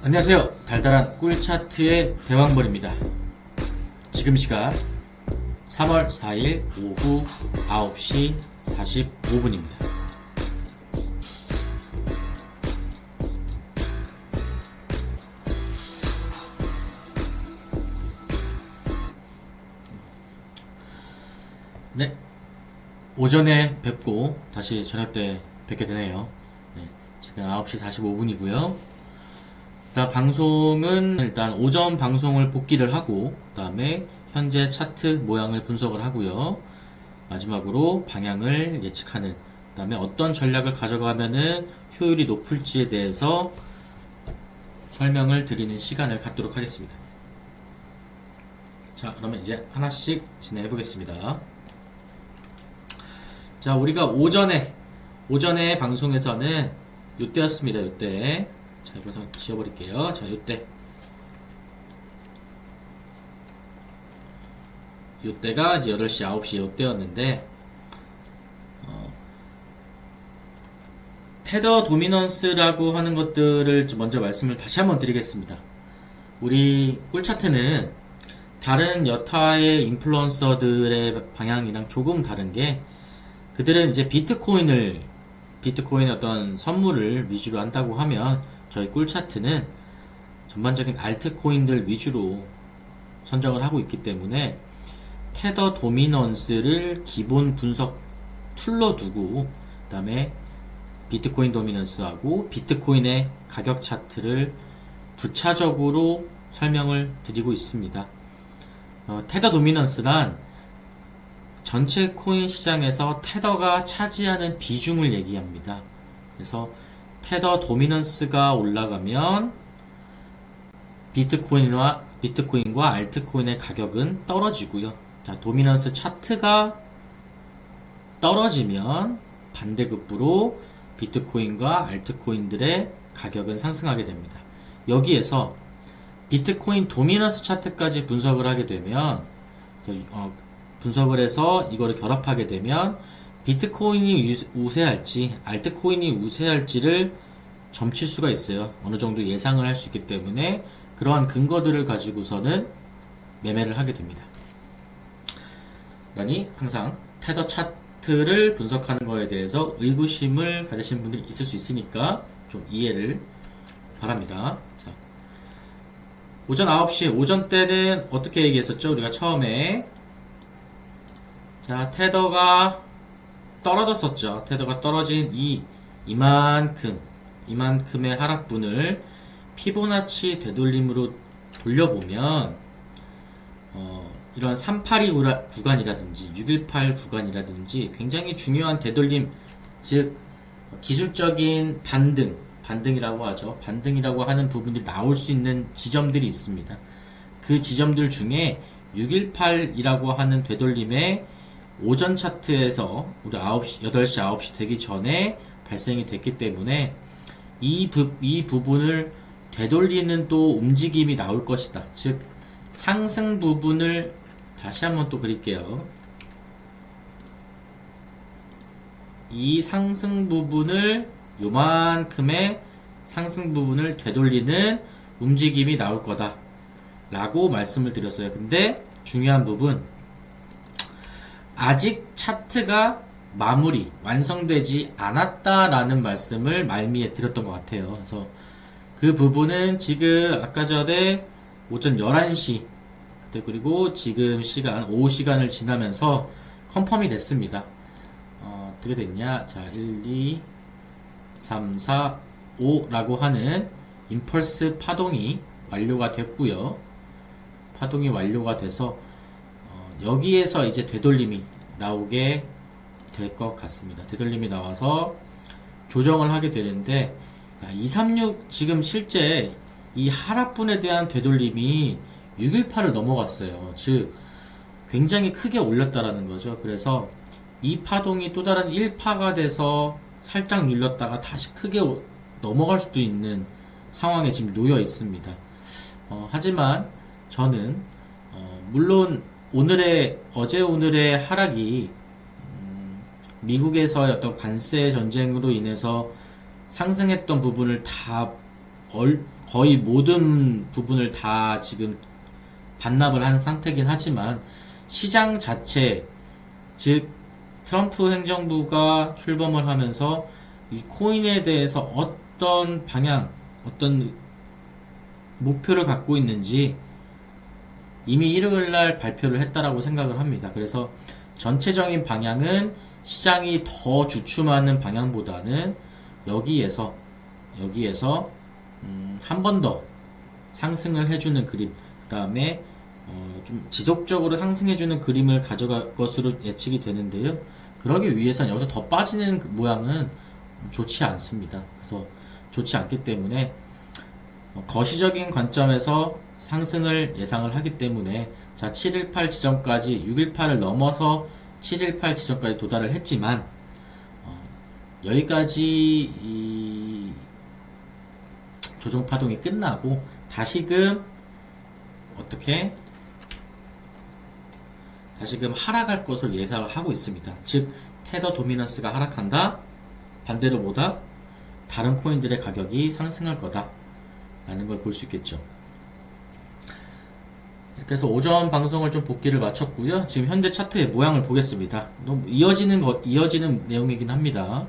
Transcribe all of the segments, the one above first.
안녕하세요. 달달한 꿀차트의 대왕벌입니다. 지금 시각 3월 4일 오후 9시 45분입니다. 네, 오전에 뵙고 다시 저녁 때 뵙게 되네요. 네, 지금 9시 45분이고요. 방송은 일단 오전 방송을 복기를 하고 그 다음에 현재 차트 모양을 분석을 하고요. 마지막으로 방향을 예측하는, 그 다음에 어떤 전략을 가져가면은 효율이 높을지에 대해서 설명을 드리는 시간을 갖도록 하겠습니다. 자, 그러면 이제 하나씩 진행해 보겠습니다. 자, 우리가 오전에 방송에서는 요때였습니다. 요때. 자, 이거 지워버릴게요. 자, 요때가 이제 8시, 9시 요때였는데, 테더 도미넌스라고 하는 것들을 먼저 말씀을 다시 한번 드리겠습니다. 우리 꿀차트는 다른 여타의 인플루언서들의 방향이랑 조금 다른 게, 그들은 이제 비트코인의 어떤 선물을 위주로 한다고 하면, 저희 꿀차트는 전반적인 알트코인들 위주로 선정을 하고 있기 때문에 테더 도미넌스를 기본 분석 툴로 두고, 그 다음에 비트코인 도미넌스하고 비트코인의 가격 차트를 부차적으로 설명을 드리고 있습니다. 테더 도미넌스란 전체 코인 시장에서 테더가 차지하는 비중을 얘기합니다. 그래서 테더 도미넌스가 올라가면 비트코인과 알트코인의 가격은 떨어지고요. 자, 도미넌스 차트가 떨어지면 반대급부로 비트코인과 알트코인들의 가격은 상승하게 됩니다. 여기에서 비트코인 도미넌스 차트까지 분석을 하게 되면, 분석을 해서 이거를 결합하게 되면 비트코인이 우세할지 알트코인이 우세할지를 점칠 수가 있어요. 어느 정도 예상을 할 수 있기 때문에 그러한 근거들을 가지고서는 매매를 하게 됩니다. 그러니 항상 테더 차트를 분석하는 거에 대해서 의구심을 가지신 분들이 있을 수 있으니까 좀 이해를 바랍니다. 자, 오전 9시, 오전 때는 어떻게 얘기했었죠? 우리가 처음에, 자, 테더가 떨어졌었죠. 테더가 떨어진 이만큼의 하락분을 피보나치 되돌림으로 돌려보면, 이런 382 구간이라든지 618 구간이라든지 굉장히 중요한 되돌림, 즉 기술적인 반등이라고 하죠. 반등이라고 하는 부분들이 나올 수 있는 지점들이 있습니다. 그 지점들 중에 618이라고 하는 되돌림의 오전 차트에서 우리 8시, 9시 되기 전에 발생이 됐기 때문에 이 부분을 되돌리는 또 움직임이 나올 것이다. 즉, 상승 부분을 다시 한번 또 그릴게요. 이 상승 부분을, 요만큼의 상승 부분을 되돌리는 움직임이 나올 거다 라고 말씀을 드렸어요. 근데 중요한 부분, 아직 차트가 완성되지 않았다라는 말씀을 말미에 드렸던 것 같아요. 그래서 그 부분은 지금 아까 전에 오전 11시, 그때 그리고 지금 오후 시간을 지나면서 컨펌이 됐습니다. 어떻게 됐냐? 자, 1, 2, 3, 4, 5라고 하는 임펄스 파동이 완료가 됐고요. 파동이 완료가 돼서 여기에서 이제 되돌림이 나오게 될 것 같습니다. 되돌림이 나와서 조정을 하게 되는데, 236 지금 실제 이 하락분에 대한 되돌림이 618을 넘어갔어요. 즉 굉장히 크게 올렸다라는 거죠. 그래서 이 파동이 또 다른 1파가 돼서 살짝 눌렸다가 다시 크게 넘어갈 수도 있는 상황에 지금 놓여 있습니다. 하지만 저는 물론 어제 오늘의 하락이 미국에서의 어떤 관세 전쟁으로 인해서 상승했던 부분을 다 거의 모든 부분을 다 지금 반납을 한 상태긴 하지만 시장 자체, 즉 트럼프 행정부가 출범을 하면서 이 코인에 대해서 어떤 방향, 어떤 목표를 갖고 있는지 이미 일요일 날 발표를 했다라고 생각을 합니다. 그래서 전체적인 방향은 시장이 더 주춤하는 방향보다는 여기에서 한 번 더 상승을 해주는 그림, 그 다음에 좀 지속적으로 상승해주는 그림을 가져갈 것으로 예측이 되는데요. 그러기 위해서는 여기서 더 빠지는 모양은 좋지 않습니다. 그래서 좋지 않기 때문에 거시적인 관점에서 상승을 예상을 하기 때문에 자 718 지점까지 618을 넘어서 718 지점까지 도달을 했지만 여기까지 이 조정 파동이 끝나고 다시금 다시금 하락할 것을 예상을 하고 있습니다. 즉 테더 도미넌스가 하락한다. 반대로 보다 다른 코인들의 가격이 상승할 거다 라는 걸 볼 수 있겠죠. 이렇게 해서 오전 방송을 좀 복귀를 마쳤고요. 지금 현재 차트의 모양을 보겠습니다. 너무 이어지는 내용이긴 합니다.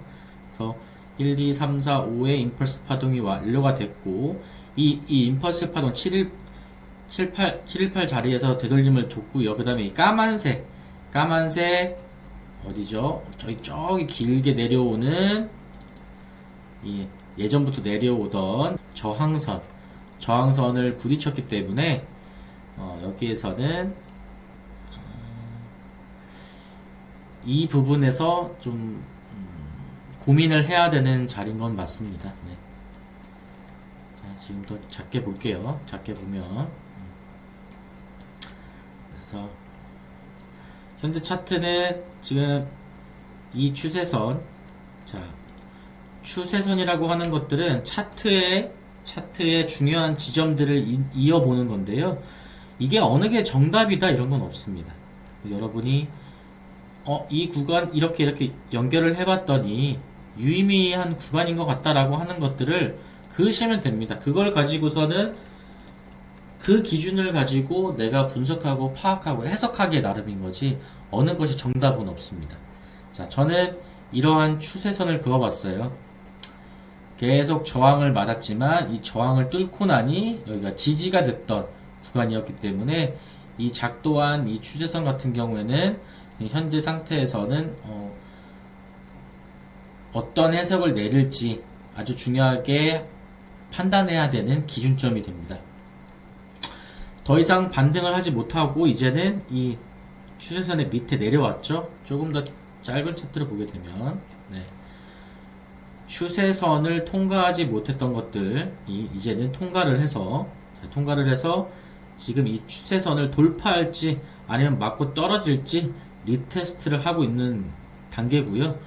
그래서 1, 2, 3, 4, 5의 임펄스 파동이 완료가 됐고 이 임펄스 파동 718 자리에서 되돌림을 줬고요. 그 다음에 이 까만색 어디죠? 저기 길게 내려오는 예전부터 내려오던 저항선을 부딪혔기 때문에 여기에서는 이 부분에서 좀 고민을 해야 되는 자리인 건 맞습니다. 네. 자, 지금 더 작게 볼게요. 작게 보면 그래서 현재 차트는 지금 이 추세선, 자 추세선이라고 하는 것들은 차트의 중요한 지점들을 이어보는 건데요. 이게 어느 게 정답이다 이런 건 없습니다. 여러분이 이 구간 이렇게 연결을 해봤더니 유의미한 구간인 것 같다라고 하는 것들을 그으시면 됩니다. 그걸 가지고서는 그 기준을 가지고 내가 분석하고 파악하고 해석하기에 나름인 거지 어느 것이 정답은 없습니다. 자, 저는 이러한 추세선을 그어봤어요. 계속 저항을 맞았지만 이 저항을 뚫고 나니 여기가 지지가 됐던 구간이었기 때문에 이 작도한 이 추세선 같은 경우에는 현재 상태에서는 어떤 해석을 내릴지 아주 중요하게 판단해야 되는 기준점이 됩니다. 더 이상 반등을 하지 못하고 이제는 이 추세선의 밑에 내려왔죠. 조금 더 짧은 차트를 보게 되면 추세선을 통과하지 못했던 것들이 이제는 통과를 해서 지금 이 추세선을 돌파할지 아니면 맞고 떨어질지 리테스트를 하고 있는 단계고요.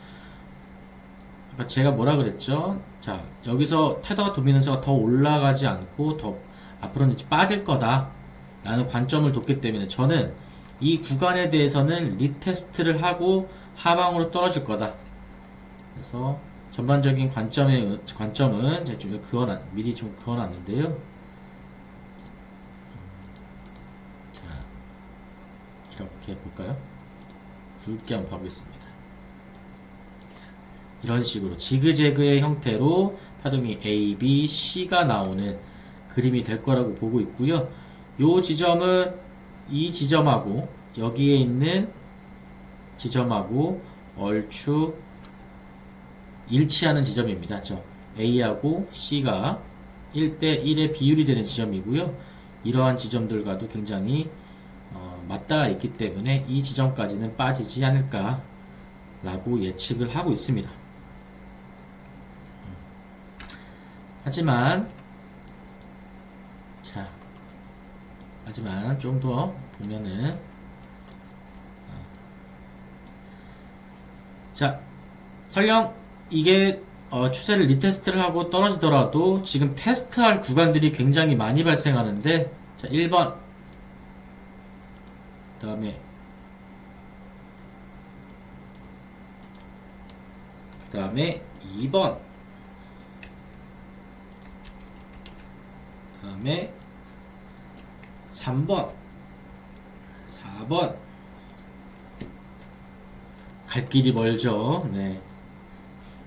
아까 제가 뭐라 그랬죠? 자, 여기서 테더 도미넌스가 더 올라가지 않고 더 앞으로는 빠질 거다 라는 관점을 뒀기 때문에 저는 이 구간에 대해서는 리테스트를 하고 하방으로 떨어질 거다. 그래서 전반적인 관점은 제가 좀 미리 좀 그어놨는데요. 자, 이렇게 볼까요? 굵게 한번 봐보겠습니다. 이런 식으로 지그재그의 형태로 파동이 A, B, C가 나오는 그림이 될 거라고 보고 있고요. 요 지점은 이 지점하고 여기에 있는 지점하고 얼추 일치하는 지점입니다. 저 A하고 C가 1대1의 비율이 되는 지점이고요. 이러한 지점들과도 굉장히 맞닿아 있기 때문에 이 지점까지는 빠지지 않을까 라고 예측을 하고 있습니다. 하지만 좀 더 보면은 자, 설령 이게 추세를 리테스트를 하고 떨어지더라도 지금 테스트할 구간들이 굉장히 많이 발생하는데, 자, 1번 그 다음에 2번 다음에 3번, 4번. 갈 길이 멀죠. 네.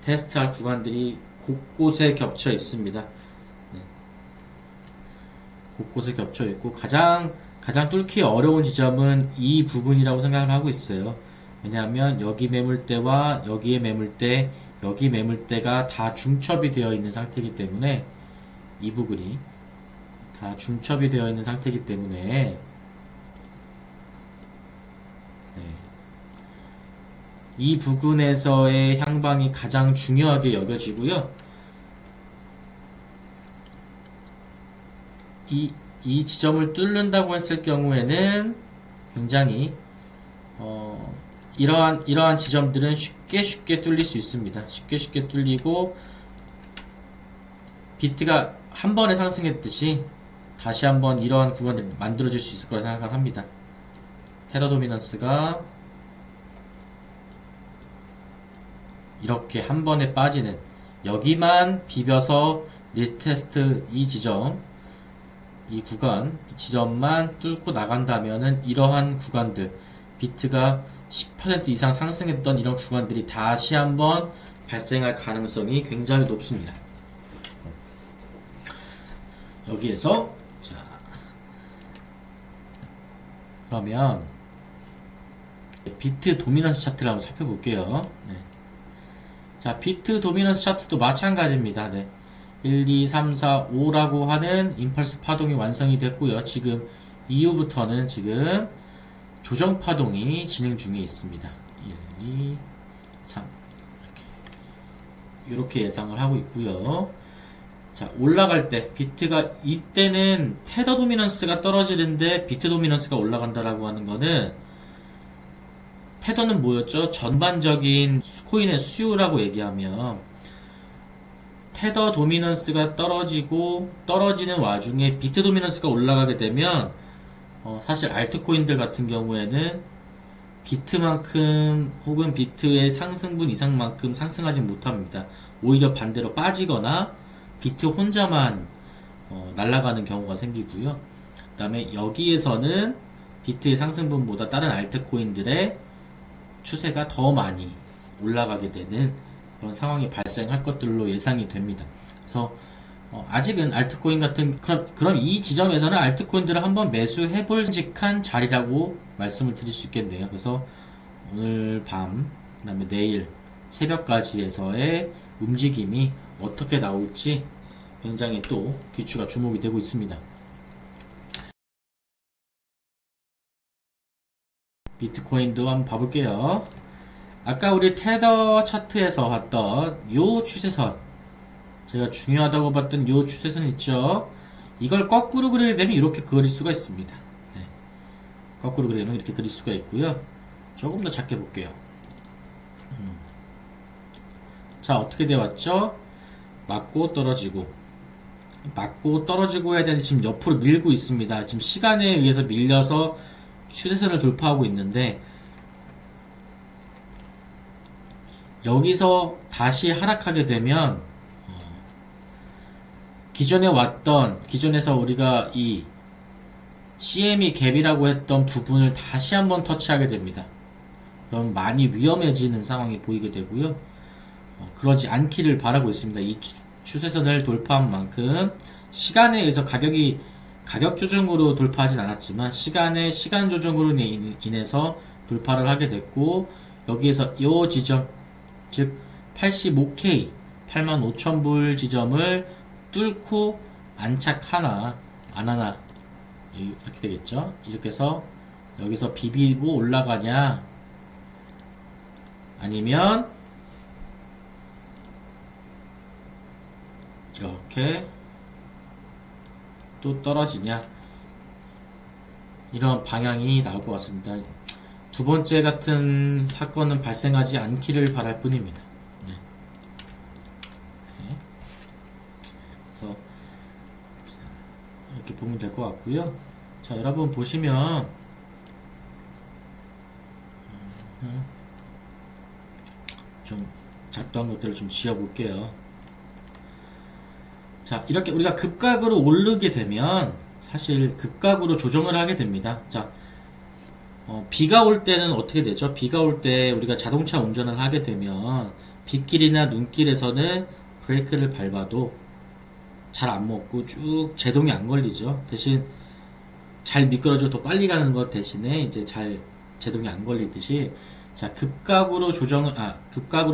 테스트할 구간들이 곳곳에 겹쳐 있습니다. 네. 곳곳에 겹쳐 있고 가장 뚫기 어려운 지점은 이 부분이라고 생각을 하고 있어요. 왜냐하면 여기 매물대와 여기의 매물대, 여기 매물대가 다 중첩이 되어 있는 상태이기 때문에 이 부분이 다 중첩이 되어 있는 상태이기 때문에 이 부근에서의 향방이 가장 중요하게 여겨지고요. 이 지점을 뚫는다고 했을 경우에는 굉장히 이러한 지점들은 쉽게 뚫릴 수 있습니다. 쉽게 뚫리고 비트가 한 번에 상승했듯이 다시 한번 이러한 구간을 만들어줄 수 있을 거라 생각을 합니다. 테더 도미넌스가 이렇게 한 번에 빠지는, 여기만 비벼서 리테스트 이 지점, 이 구간, 이 지점만 뚫고 나간다면은 이러한 구간들, 비트가 10% 이상 상승했던 이런 구간들이 다시 한번 발생할 가능성이 굉장히 높습니다. 여기에서 자, 그러면 비트 도미넌스 차트를 한번 살펴볼게요. 네. 자, 비트 도미넌스 차트도 마찬가지입니다. 네. 1, 2, 3, 4, 5라고 하는 임펄스 파동이 완성이 됐고요. 지금 이후부터는 지금 조정 파동이 진행 중에 있습니다. 1, 2, 3 이렇게 예상을 하고 있고요. 자, 올라갈 때 비트가 이때는 테더 도미넌스가 떨어지는데 비트 도미넌스가 올라간다라고 하는 거는, 테더는 뭐였죠? 전반적인 코인의 수요라고 얘기하면 테더 도미넌스가 떨어지는 와중에 비트 도미넌스가 올라가게 되면 사실 알트코인들 같은 경우에는 비트만큼 혹은 비트의 상승분 이상만큼 상승하지 못합니다. 오히려 반대로 빠지거나 비트 혼자만 날아가는 경우가 생기고요. 그 다음에 여기에서는 비트의 상승분보다 다른 알트코인들의 추세가 더 많이 올라가게 되는 그런 상황이 발생할 것들로 예상이 됩니다. 그래서 아직은 알트코인 같은, 그럼 이 지점에서는 알트코인들을 한번 매수해볼 직한 자리라고 말씀을 드릴 수 있겠네요. 그래서 오늘 밤, 그 다음에 내일 새벽까지에서의 움직임이 어떻게 나올지 굉장히 또 귀추가 주목이 되고 있습니다. 비트코인도 한번 봐볼게요. 아까 우리 테더 차트에서 봤던 요 추세선, 제가 중요하다고 봤던 요 추세선 있죠? 이걸 거꾸로 그리게 되면 이렇게 그릴 수가 있습니다. 네. 거꾸로 그리면 이렇게 그릴 수가 있고요. 조금 더 작게 볼게요. 자, 어떻게 되어 왔죠? 맞고 떨어지고 해야 되는데 지금 옆으로 밀고 있습니다. 지금 시간에 의해서 밀려서 추세선을 돌파하고 있는데, 여기서 다시 하락하게 되면 기존에서 우리가 이 CME 갭이라고 했던 부분을 다시 한번 터치하게 됩니다. 그럼 많이 위험해지는 상황이 보이게 되고요. 그러지 않기를 바라고 있습니다. 이 추세선을 돌파한 만큼 시간에 의해서 가격 조정으로 돌파하진 않았지만 시간 조정으로 인해서 돌파를 하게 됐고, 여기에서 이 지점, 즉 85K 85,000불 지점을 뚫고 안착하나 안 하나, 이렇게 되겠죠. 이렇게 해서 여기서 비비고 올라가냐, 아니면 이렇게 또 떨어지냐, 이런 방향이 나올 것 같습니다. 두 번째 같은 사건은 발생하지 않기를 바랄 뿐입니다. 네. 네. 그래서 이렇게 보면 될 것 같고요. 자, 여러분 보시면 좀 잡다한 것들을 좀 지워볼게요. 자, 이렇게 우리가 급각으로 오르게 되면 사실 급각으로 조정을 하게 됩니다. 자, 비가 올 때는 어떻게 되죠? 비가 올 때 우리가 자동차 운전을 하게 되면 빗길이나 눈길에서는 브레이크를 밟아도 잘 안 먹고 쭉 제동이 안 걸리죠. 대신 잘 미끄러져 더 빨리 가는 것 대신에 이제 잘 제동이 안 걸리듯이, 자, 급각으로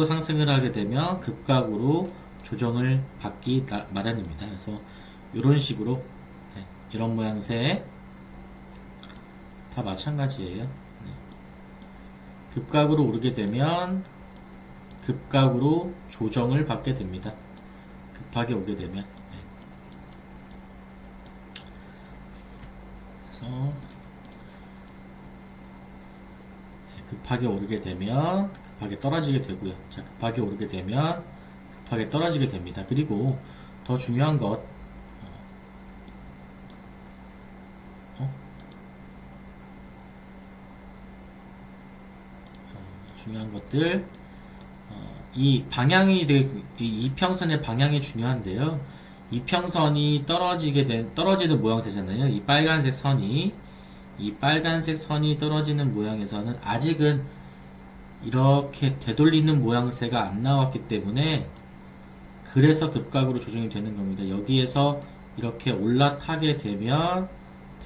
상승을 하게 되면 급각으로 조정을 받기 마련입니다. 그래서 이런 식으로, 네, 이런 모양새 다 마찬가지예요. 네. 급각으로 오르게 되면 급각으로 조정을 받게 됩니다. 급하게 오게 되면. 네. 그래서 급하게 오르게 되면 급하게 떨어지게 되고요. 자, 급하게 오르게 되면 급하게 떨어지게 됩니다. 그리고 더 중요한 것, 중요한 것들, 이 방향이 되게, 이 이평선의 방향이 중요한데요. 이평선이 떨어지는 모양새잖아요. 이 빨간색 선이 떨어지는 모양에서는 아직은 이렇게 되돌리는 모양새가 안 나왔기 때문에, 그래서 급각으로 조정이 되는 겁니다. 여기에서 이렇게 올라타게 되면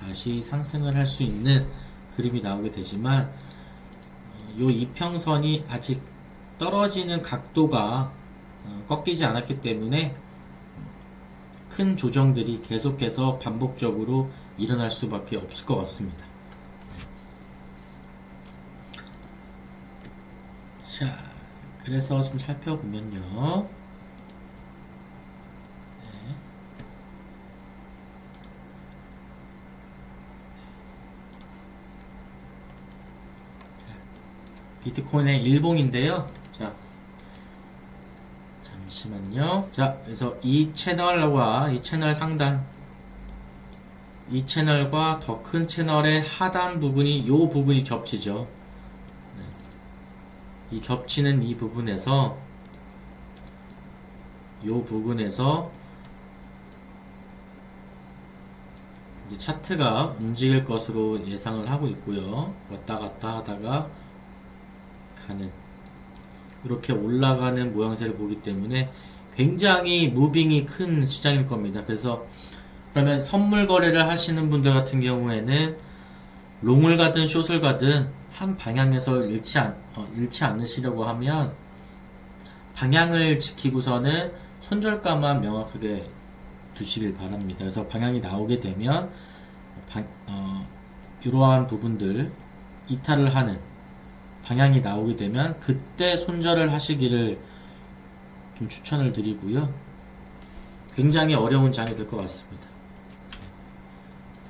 다시 상승을 할 수 있는 그림이 나오게 되지만, 요 이평선이 아직 떨어지는 각도가 꺾이지 않았기 때문에 큰 조정들이 계속해서 반복적으로 일어날 수밖에 없을 것 같습니다. 자, 그래서 좀 살펴보면요. 네. 자, 비트코인의 일봉인데요. 자, 잠시만요. 자, 그래서 이 채널과 이 채널 상단, 이 채널과 더 큰 채널의 하단 부분이, 요 부분이 겹치죠. 네. 이 겹치는 이 부분에서, 요 부분에서 이제 차트가 움직일 것으로 예상을 하고 있고요. 왔다 갔다 하다가 가는, 이렇게 올라가는 모양새를 보기 때문에 굉장히 무빙이 큰 시장일 겁니다. 그래서 그러면 선물 거래를 하시는 분들 같은 경우에는 롱을 가든 숏을 가든 한 방향에서 잃지 않으시려고 하면 방향을 지키고서는 손절가만 명확하게 두시길 바랍니다. 그래서 방향이 나오게 되면 이러한 부분들 이탈을 하는 방향이 나오게 되면 그때 손절을 하시기를 좀 추천을 드리고요. 굉장히 어려운 장이 될 것 같습니다.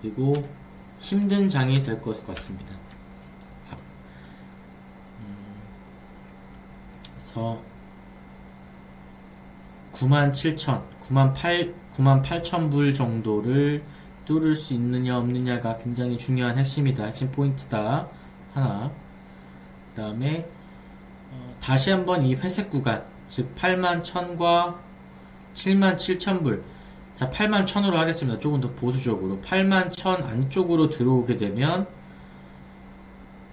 그리고 힘든 장이 될 것 같습니다. 그래서 98,000불 정도를 뚫을 수 있느냐 없느냐가 굉장히 중요한 핵심이다. 핵심 포인트다. 하나. 그 다음에 다시 한번 이 회색 구간, 즉 81,000과 77,000불, 자 81,000으로 하겠습니다. 조금 더 보수적으로 81,000 안쪽으로 들어오게 되면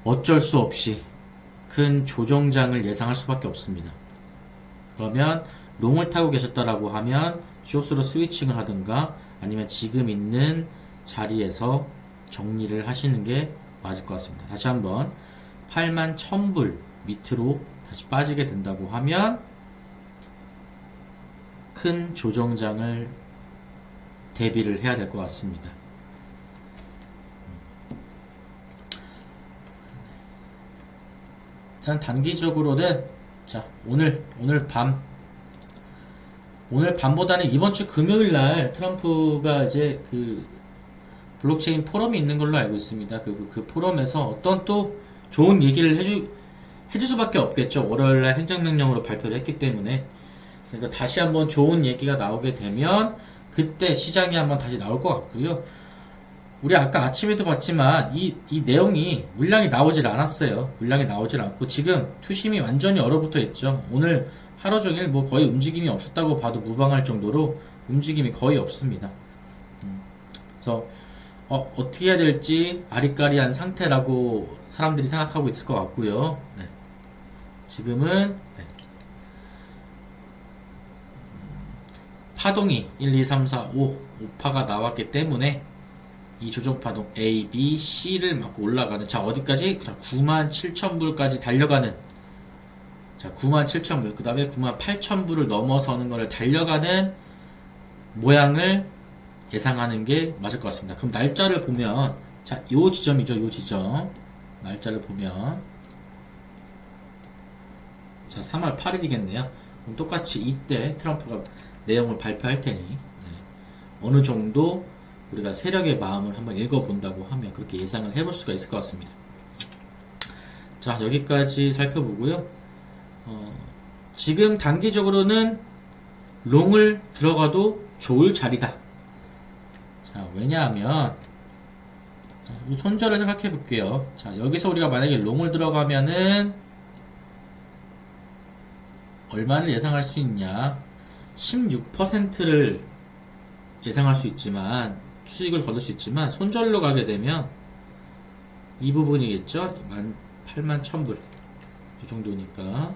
어쩔 수 없이 큰 조정장을 예상할 수밖에 없습니다. 그러면 롱을 타고 계셨다라고 하면 숏으로 스위칭을 하든가 아니면 지금 있는 자리에서 정리를 하시는 게 맞을 것 같습니다. 다시 한번 81,000불 밑으로 다시 빠지게 된다고 하면 큰 조정장을 대비를 해야 될 것 같습니다. 일단 단기적으로는 자 오늘 밤보다는 이번 주 금요일 날 트럼프가 이제 그 블록체인 포럼이 있는 걸로 알고 있습니다. 그 포럼에서 어떤 또 좋은 얘기를 해줄 수밖에 없겠죠. 월요일날 행정명령으로 발표를 했기 때문에. 그래서 다시 한번 좋은 얘기가 나오게 되면 그때 시장이 한번 다시 나올 것 같고요. 우리 아까 아침에도 봤지만 이 내용이 물량이 나오질 않았어요. 물량이 나오질 않고 지금 투심이 완전히 얼어붙어 있죠. 오늘 하루 종일 뭐 거의 움직임이 없었다고 봐도 무방할 정도로 움직임이 거의 없습니다. 그래서 어떻게 해야 될지 아리까리한 상태라고 사람들이 생각하고 있을 것 같고요. 네. 지금은 네. 파동이 1, 2, 3, 4, 5, 5파가 나왔기 때문에 이 조정파동 A, B, C를 맞고 올라가는, 자 어디까지? 자 97,000불까지 달려가는, 자 97,000불, 그 다음에 98,000불을 넘어서는 것을 달려가는 모양을 예상하는 게 맞을 것 같습니다. 그럼 날짜를 보면, 자 요 지점이죠. 요 지점 날짜를 보면, 자 3월 8일이겠네요 그럼 똑같이 이때 트럼프가 내용을 발표할 테니 어느 정도 우리가 세력의 마음을 한번 읽어본다고 하면 그렇게 예상을 해볼 수가 있을 것 같습니다. 자 여기까지 살펴보고요. 지금 단기적으로는 롱을 들어가도 좋을 자리다. 자 왜냐하면 자, 이 손절을 생각해 볼게요. 자 여기서 우리가 만약에 롱을 들어가면은 얼마를 예상할 수 있냐, 16%를 예상할 수 있지만, 수익을 거둘 수 있지만, 손절로 가게 되면 이 부분이겠죠. 81,000불 이 정도니까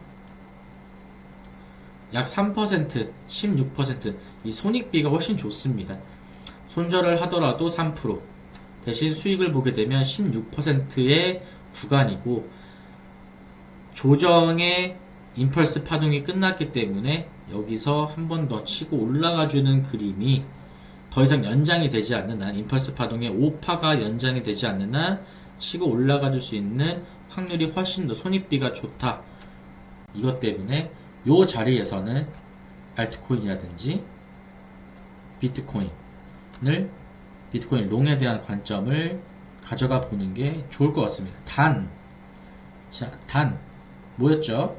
약 3%, 16%, 이 손익비가 훨씬 좋습니다. 손절을 하더라도 3%, 대신 수익을 보게 되면 16%의 구간이고, 조정의 임펄스 파동이 끝났기 때문에 여기서 한 번 더 치고 올라가주는 그림이 더 이상 연장이 되지 않는 한, 임펄스 파동의 5파가 연장이 되지 않는 한 치고 올라가줄 수 있는 확률이 훨씬 더 손익비가 좋다. 이것 때문에 요 자리에서는 알트코인이라든지 비트코인 롱에 대한 관점을 가져가 보는 게 좋을 것 같습니다. 단 뭐였죠?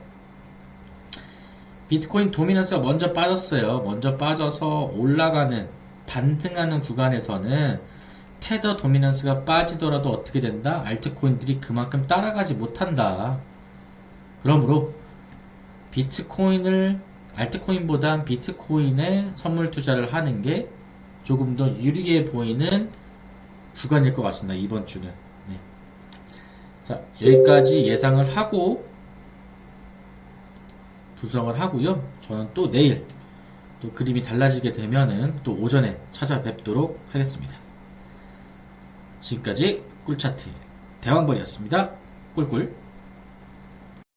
비트코인 도미넌스가 먼저 빠졌어요. 먼저 빠져서 올라가는, 반등하는 구간에서는 테더 도미넌스가 빠지더라도 어떻게 된다? 알트코인들이 그만큼 따라가지 못한다. 그러므로 알트코인보단 비트코인에 선물 투자를 하는 게 조금 더 유리해 보이는 구간일 것 같습니다. 이번 주는. 네. 자, 여기까지 예상을 하고 분석을 하고요. 저는 또 내일 또 그림이 달라지게 되면은 또 오전에 찾아뵙도록 하겠습니다. 지금까지 꿀차트 대왕벌이었습니다. 꿀꿀.